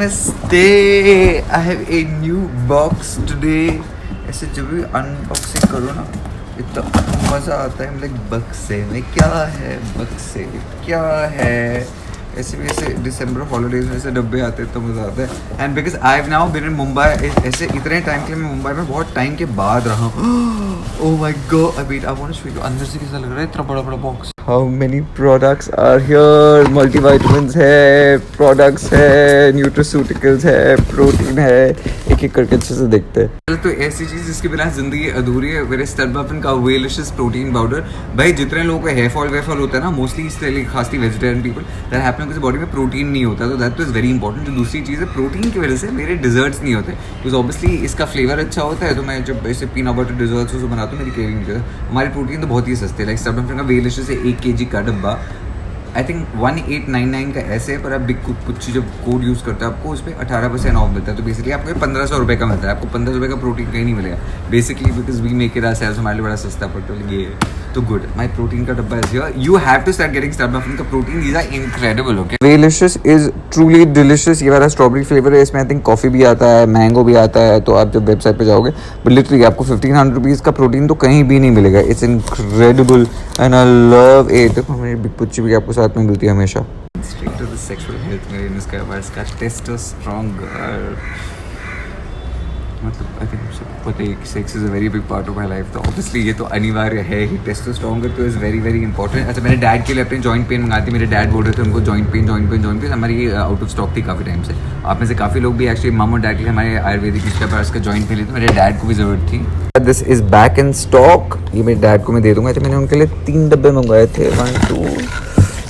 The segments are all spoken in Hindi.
Namaste. I have a new box today. ऐसे जब भी अनबॉक्सिंग करो ना इतना मज़ा आता है. लाइक बक्से में क्या है, बक्से में क्या है. ऐसे भी ऐसे दिसंबर हॉलीडेज में ऐसे डब्बे आते हैं तो मज़ा आता है. And because I have now been in Mumbai. ऐसे इतने टाइम के लिए मैं मुंबई में बहुत टाइम के बाद रहा हूँ. Oh my god. I want to show you अंदर से कैसा लग रहा है. इतना बड़ा बड़ा box. How many products are here. Multivitamins है, प्रोडक्ट्स है, न्यूट्रास्यूटिकल्स है, प्रोटीन है. एक एक करके अच्छे से देखते हैं. तो ऐसी चीज़ जिसके बिना ज़िंदगी अधूरी है. मेरे स्टडबफन का वेलिशियस प्रोटीन पाउडर. भाई जितने लोगों को हेयर फॉल होता है ना, मोस्टली इसलिए खासली वेजिटेरियन पीपल, दैट हैपन किसी बॉडी में प्रोटीन नहीं होता. तो दैट इज़ वेरी इंपॉर्टेंट. जो दूसरी चीज़ है, प्रोटीन की वजह से मेरे डिजर्ट्स नहीं होते. बिकॉज ऑब्वियसली इसका फ्लेवर अच्छा होता है. तो मैं जब ऐसे पीनट बटर डिजर्ट्स उसको बनाता हूँ, मेरी क्रेविंग जो है. हमारी प्रोटीन तो बहुत ही सस्ते. लाइक स्टडबफन का वेलिशियस से 1 kg का डब्बा आई थिंक 1899 का ऐसे है. पर आप बिग कुछ जब कोड यूज़ करते हैं आपको उस पर 18% ऑफ मिलता है. तो बेसिकली आपको 1500 रुपये का मिलता है. आपको 1500 रुपये का प्रोटीन कहीं नहीं मिलेगा basically. Because we make it ourselves. हमारे लिए बड़ा सस्ता पड़ता है ये. तो गुड. माय प्रोटीन का डब्बा is here. You have to start getting स्टडबफन का protein. These are incredible. Okay, velicious is truly delicious. ये वाला स्ट्रॉबेरी फ्लेवर है. इसमें आई थिंक कॉफ़ी भी आता है, मैंगो भी आता है. तो आप जब वेबसाइट पे जाओगे बट लिटरली आपको 1500 रुपीज़ का प्रोटीन तो कहीं भी नहीं मिलेगा. It's incredible and I love it. हमारी बिग पुच्ची भी आपको साथ में मिलती है हमेशा. Straight to the sexual health मेरे इसका इसका टेस्टोस्टेरोन. मतलब आई थिंक सबको पता है कि sex is a very big part of my life. तो ऑब्वियसली ये तो अनिवार्य है ही. टेस्टोस्टेरोन तो इज़ वेरी वेरी इंपॉर्टेंट. अच्छा, मैंने डैड के लिए अपने जॉइंट पेन मंगाई थी. मेरे डैड बोल रहे थे उनको जॉइंट पेन हमारी ये आउट ऑफ स्टॉक थी काफ़ी टाइम से. आप में से काफ़ी लोग भी एक्चुअली मम और डैड के लिए हमारे आयुर्वेदिक इसके पास का जॉइंट पेन लिए. तो मेरे डैड को भी ज़रूरत थी. This is back in stock. ये मेरे डैड को मैं दे दूँगा. तो मैंने उनके लिए 3 डब्बे मंगवाए थे. 1 2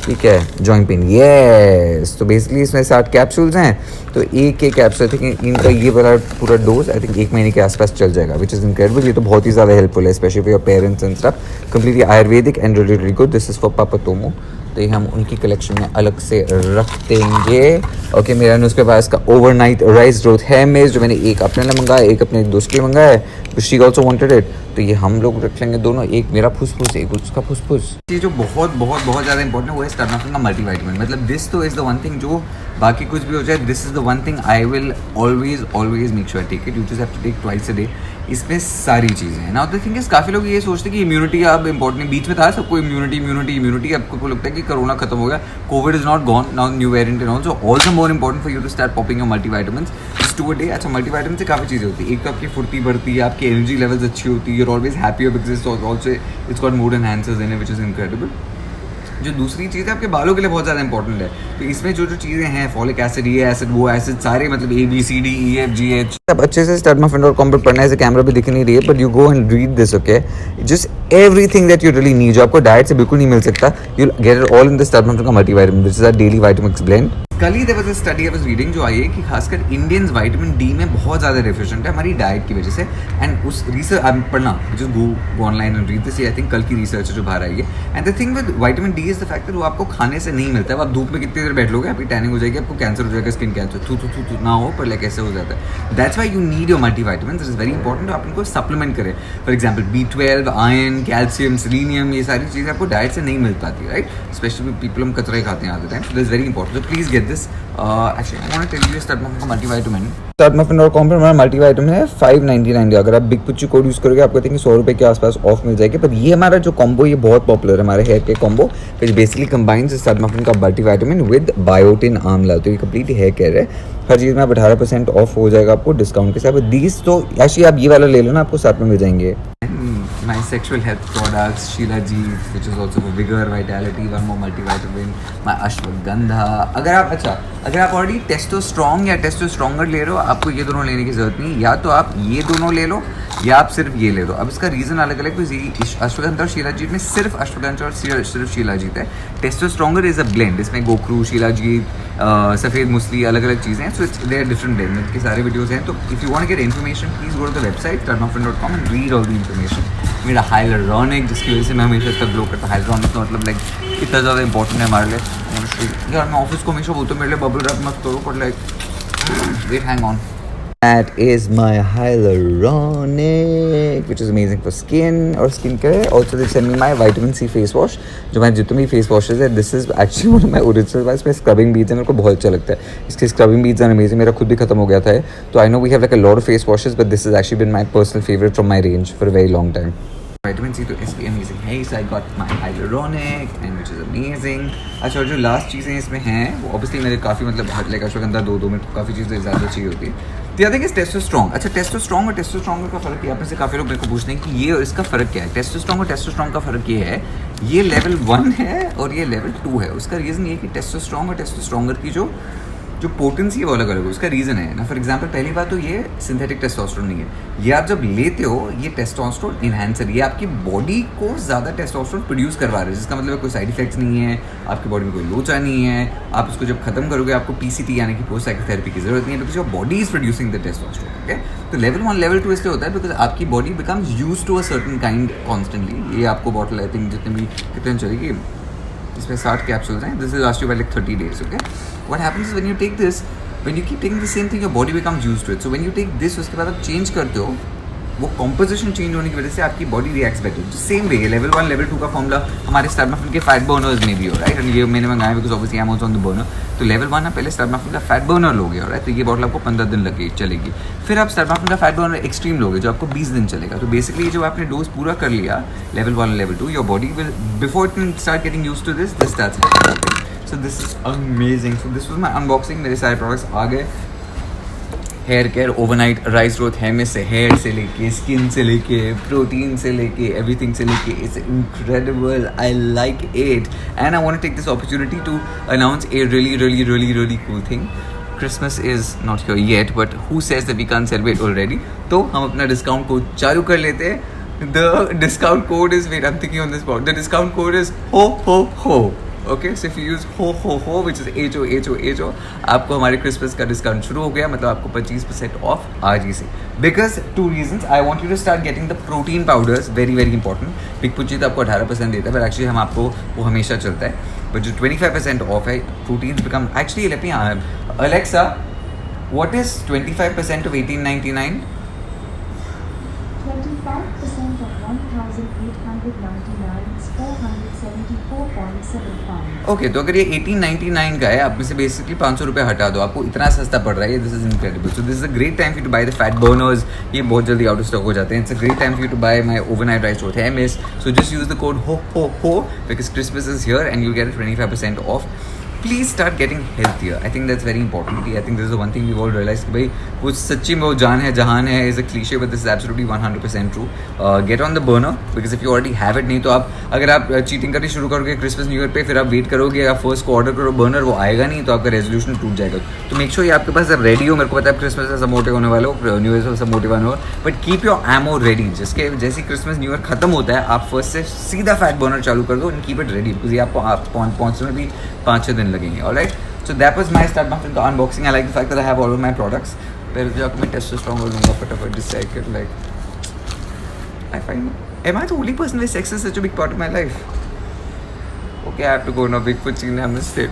ठीक है. Joint pain yes. तो बेसिकली इसमें 60 कैप्सूल्स हैं. तो एक कैप्सूल आई थिंक इनका ये वाला पूरा डोज आई थिंक 1 महीने के आसपास चल जाएगा. विच इज़ इनक्रेडिबल. ये तो बहुत ही ज़्यादा हेल्पफुल है specially for your parents and stuff. Completely Ayurvedic and really good. This is for पापा तोमो. तो ये हम उनकी कलेक्शन में अलग से रख देंगे. ओके, मेरा ने उसके पास का ओवरनाइट राइस ग्रोथ है मेज जो मैंने एक अपने लिए मंगाया, एक अपने दोस्त के लिए मंगाया है. She also wanted it. तो ये हम लोग रख लेंगे दोनों. एक मेरा फुसफुस, एक उसका फुसफुस. ये जो बहुत बहुत बहुत ज़्यादा इंपॉर्टेंट है वो है स्टडबफन का मल्टीविटामिन. मतलब दिस तो इज़ द वन थिंग जो बाकी कुछ भी हो जाए, this is the one thing I will always make sure take it. You just have to take twice a day. इसमें सारी चीज़ें हैं. नाउ द थिंग इज काफ़ी लोग ये सोचते हैं कि इम्यूनिटी अब इंपॉर्टेंट. बीच में था सबको इम्यूनिटी. आपको लगता है कि कोरोना खत्म हो गया, covid is not gone, now new variant and also also more important for you to start popping your multivitamins just 2 a day. अच्छा, मल्टीविटामिन से काफ़ी चीज़ें होती है. एक तो आपकी फुर्ती बढ़ती है, आपकी एनर्जी लेवल्स अच्छी होती है, you're always happy because also it's got mood enhancers in it which is incredible. जो दूसरी चीज़ है आपके बालों के लिए बहुत ज़्यादा इंपॉर्टेंट है. तो इसमें जो चीज़ें हैं, फॉलिक एसिड, ये एसिड, वो एसिड, सारे मतलब ABCDEFGH. अब अच्छे से stadmufin.com पर पढ़ना है. ऐसे कैमरा भी दिख नहीं रही है but you go and read this. Okay, just everything that you really need जो आपको डाइट से बिल्कुल नहीं मिल सकता. You get it all in the स्टडबफन का multivitamin. This is a daily vitamin blend. कल ही there was a study I was reading जो आई है कि खासकर इंडियंस विटामिन डी में बहुत ज़्यादा डेफिशिएंट है हमारी डाइट की वजह से. एंड उस रिसर्च आप पढ़ना, just go online and read this. I think कल की रिसर्च जो बाहर आई है. And the thing with vitamin D is the fact that वो आपको खाने से नहीं मिलता है. आप धूप में कितनी देर बैठ लोगे, आपकी टैनिंग हो जाएगी, आपको कैंसर हो जाएगा, स्किन कैंसर थू ना हो पर लाइक ऐसे हो जाता है. That's why you need your multivitamin. This is very important. आप इनको सप्लीमेंट करें. For example B12, iron, calcium, selenium, ये सारी चीज़ें आपको डाइट से नहीं मिल पाती. राइट, स्पेशली पीपल हम कचरा खाते हैं आते हैं. This is very important. So please get this. Actually, I want to tell you स्टडमफिन का मल्टीविटामिन. स्टडमफिन.com पर हमारा मल्टीविटामिन है 599 का. अगर आप बिग पुच्ची कोड यूज़ करोगे आपको 100 रुपये के आसपास ऑफ मिल जाएगी. पर ये हमारा जो कॉम्बो ये बहुत पॉपुलर है हमारे हेयर के कॉम्बो, विच बेसिकली कंबाइंस स्टडमफिन का मल्टीविटामिन विद बायोटिन आमला. तो ये कंप्लीट हेयर केयर है. हर चीज़ में आप 18% ऑफ हो जाएगा आपको डिस्काउंट के साथ. दीज तो एक्चुअली आप ये वाला ले लो ना, आपको साथ में मिल जाएंगे. My sexual health products, Sheila G, which is also for vigor, vitality, one more multivitamin, my ashwagandha. अगर आप ऑलरेडी टेस्टोस्ट्रॉन्ग या टेस्टोस्ट्रॉन्गर ले रहे हो, आपको ये दोनों लेने की जरूरत नहीं. या तो आप ये दोनों ले लो या आप सिर्फ ये ले लो. अब इसका रीज़न अलग अलग है. अश्वगंधा और शीलाजीत में सिर्फ अश्वगंधा और सिर्फ शीलाजीत है. Testostronger is a blend. इसमें गोखरू, शीलाजीत, सफ़ेद मुसली, अलग अलग चीज़ें हैं. So it's they are different blend. इनके सारे वीडियोज़ हैं. तो if you want to get information please go to the website stadmufin.com and read all the information. मेरा हाइलुरोनिक, जिसकी वजह से मैं हमेशा इसका ग्लो करता. हाइलुरोनिक तो मतलब लाइक इतना ज़्यादा इंपॉर्टेंट है हमारे लिए. यार मैं ऑफिस को हमेशा बोलता हूँ मेरे लिए बबल रैप मत करो, but like wait hang on. That is my hyaluronic, which is amazing for skin or skincare. Also, they send me my vitamin C face wash. जो मैं जितने भी face washes है, this is actually one of my original ones. इसमें scrubbing beads है, मेरे को बहुत अच्छा लगता है. इसके scrubbing beads are amazing. मेरा खुद भी खत्म हो गया था. तो I know we have like a lot of face washes, but this has actually been my personal favorite from my range for a very long time. Vitamin C तो इसकी amazing है. So I got my hyaluronic and which is amazing. अच्छा, और जो लास्ट चीज़ें इसमें हैं वो obviously मेरे काफ़ी मतलब हर लेकर अश्वगंधा 2 मिनट काफ़ी चीज़ें ज़्यादा चाहिए होती है. The other thing is testosterone. अच्छा, testosterone और testosterone का फ़र्क है. आप में से काफ़ी लोग मेरे को पूछते हैं कि ये और इसका फ़र्क क्या है. testosterone और testosterone का फ़र्क ये है, ये लेवल 1 है और ये लेवल 2 है. उसका रीज़न ये है कि testosterone और testosterone की जो पोटेंसी है वो अलग अलग है. उसका रीज़न है ना, फॉर एग्जांपल पहली बात तो ये सिंथेटिक टेस्टोस्टेरोन नहीं है. ये आप जब लेते हो ये टेस्टोस्टेरोन इन्हांसर, ये आपकी बॉडी को ज़्यादा टेस्टोस्टेरोन प्रोड्यूस करवा रहा है, जिसका मतलब कोई साइड इफेक्ट्स नहीं है, आपकी बॉडी में कोई लोचा नहीं है. आप इसको जब खत्म करोगे आपको PCT यानी कि पोस्ट साइकोथेरेपी की जरूरत नहीं है, because your body is producing the testosterone. Okay, तो लेवल 1 लेवल 2 इसलिए होता है बिकॉज आपकी body becomes use to a certain kind constantly. ये आपको बॉटल आई थिंक जितने भी कितने चलेगी, इसमें 60 कैप्सूल्स हैं. This is last you buy like 30 days. Okay, what happens is when you take this, when you keep taking the same thing, your body becomes used to it. So when you take this, उसके बाद आप चेंज करते हो, वो कॉम्पोजिशन चेंज होने की वजह से आपकी बॉडी रिएक्ट्स बेटर. तो सेम वे लेवल 1 लेवल 2 का फॉर्मूला हमारे स्टारमाफिन के फैट बर्नर्स में भी हो, राइट. ये मैंने मंगाया because obviously I am also on the burner. तो लेवल 1 आप पहले स्टारमाफिन का फैट बर्नर लोगे, राइट. तो ये बॉटल आपको 15 दिन लगे चलेगी. फिर आप स्टारमाफिन का फैट बर्नर एक्सट्रीम लोगे जो आपको 20 दिन चलेगा. तो बेसिकली जो आपने डोज पूरा कर लिया level 1 level 2, your body will before it can start getting used to this starts. So this is amazing. So this was my unboxing. मेरे सारे प्रोडक्ट्स आ गए. Hair care overnight rice growth hair से हेयर से लेके स्किन से लेके प्रोटीन से लेके एवरीथिंग से लेके it's incredible. I like it and I want to take this opportunity to announce a really cool thing. Christmas is not here yet, but who says that we can't celebrate already? तो हम अपना डिस्काउंट कोड चालू कर लेते हैं. The discount code is, wait, I'm thinking on this spot. The discount code is HO. Okay, so if you use HO, which is HO, आपको हमारे क्रिसमस का डिस्काउंट शुरू हो गया. मतलब आपको 25% ऑफ आज ही से. Because 2 reasons. I want you to start getting the protein powders, very important. Big पुच्ची तो आपको 18% देता है, but actually हम आपको वो हमेशा चलता है. But जो 25% ऑफ है, proteins become actually, let me Alexa, what is 25% of 1899? 25% of 1,899 is 474.75. Okay, तो अगर ये 1899 का है, आप में से बेसिकली 500 रुपये हटा दो, आपको इतना सस्ता पड़ रहा है. This is incredible. So this is a great time for to buy the fat burners. ये बहुत जल्दी आउट ऑफ स्टॉक हो जाते हैं. It's a great time for to buy my overnight rice growth MS. So just use the code HO because Christmas is here and you get 25% off. Please start getting healthier. I think that's very important. I think this is one thing we all realise कि भाई वो सच्ची में वो जान है जहान है is a cliché, but this is absolutely 100% true. Get on the burner because if you already have it. नहीं तो आप अगर आप चीटिंग करनी शुरू करोगे क्रिसमस न्यू ईयर पे, फिर आप वेट करोगे, आप फर्स्ट को ऑर्डर करो बर्नर, वो आएगा नहीं, तो आपका रेजोल्यूशन टूट जाएगा. तो मेक श्योर ये आपके पास अब रेडी हो. मेरे को पता है क्रिसमस से सब मोटे होने वाले हो, न्यू ईयर से सब मोटे होने हो, but keep your emo ready. जिसके जैसे क्रिसमस न्यू ईयर खत्म होता है, आप फर्स्ट से सीधा फैट बर्नर चालू कर दो and keep it ready because ये आपको पहुंचने में भी 5-6 दिन लगेंगे. Alright, so that was my StartMuffin का unboxing. I like the fact that I have all of my products. फिर जाकर मैं testosterone लूँगा फटाफट जिससे I could like I find, am I the only person where sex is such a big part of my life? Okay, I have to go now. Big Pucci namaste.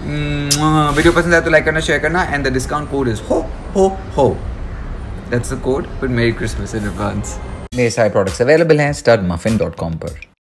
Video पसंद आया तो लाइक करना, शेयर करना, and the discount code is HO. That's the code. But Merry Christmas in advance. मेरे सारे products available हैं startmuffin.com पर.